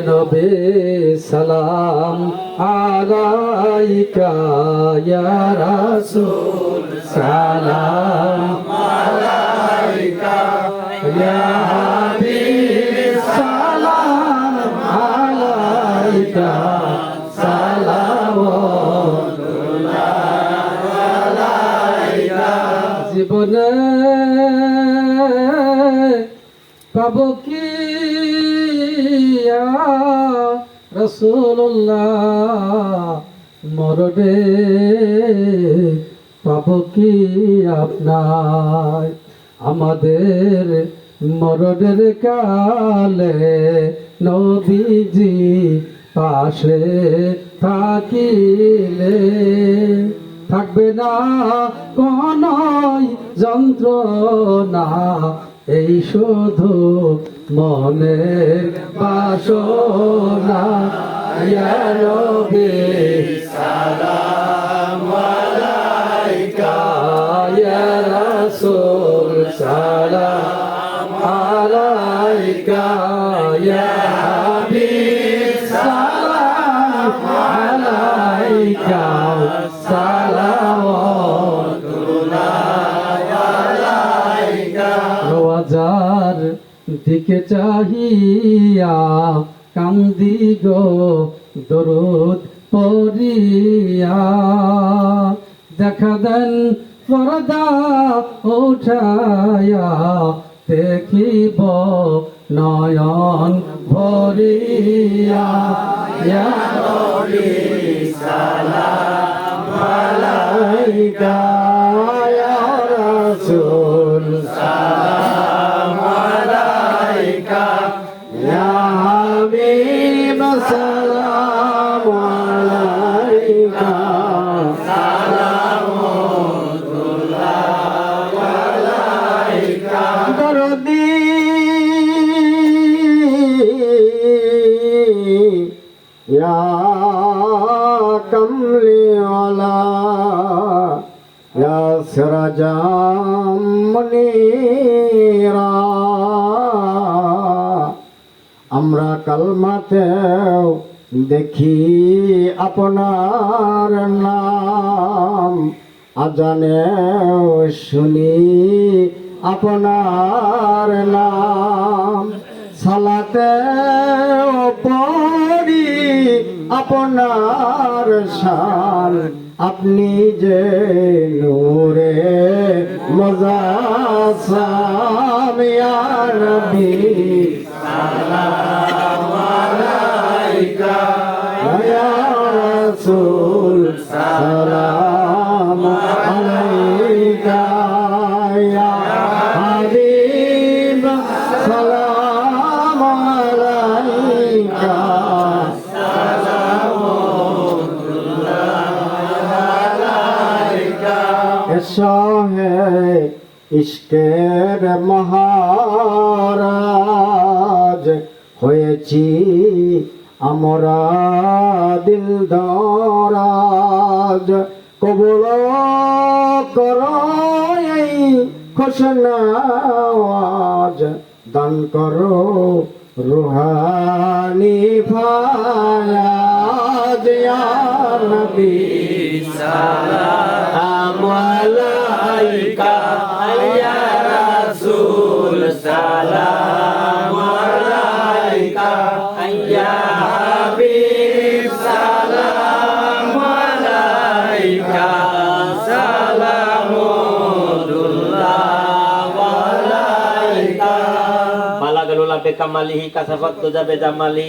নবী সালাম আলাইকা ইয়া রাসূল সালাম আলাইকা ইয়া হাবিব সালাম আলাইকা জীবনে পাব কি রাসূলুল্লাহ মরবে পাব কি আপনার আমাদের মরণের কালে নবীজি পাশে থাকিলে থাকবে না কোনই যন্ত্রণা এই শুধু মনের বাসনা ইয়া নবী সালাম আলাইকা ইয়া রাসূল সালাম আলাইকা ইয়া হাবিব সালাম আলাইকা রোজার দিকে চাহিয়া কান্দি গো দরুদ পড়িয়া দেখা দেন পর্দা উঠায়া দেখিব নয়ন ভরিয়া ইয়া নবী সালাম আলাইকা ইয়া রাসূল সালাম আলাইকা ইয়া হাবিব সালাম আলাইকা সালামুল্লাহ আলাইকা দরদি ইয়া কমলি আলা ইয়া সিরাজাম মুনীরা আমরা কালমাতেও দেখি আপনার নাম আজানেও শুনি আপনার নাম সালাতেও পড়ি আপনার শান আপনি যে নূরে মুজাসসাম ইয়া নবী সালাম আলাইকা ইয়া রাসূল সালাম আলাইকা ইয়া হাবিব সালাম আলাইকা শাহে ইশকের মহারাজ হয়েছি আমরা দিল দরাজ কবুল করো এই খুশনাওয়াজ দান করো রুহানি ফায়াজ ইয়া নবী সালাম আলাইকা ইয়া রাসূল সালাম আলাইকা ইয়া হাবিব সালাম আলাইকা সালামুল্লাহ আলাইকা বালাগাল উলা বে কামালিহি কাসাফাত তুজা বে জামালি।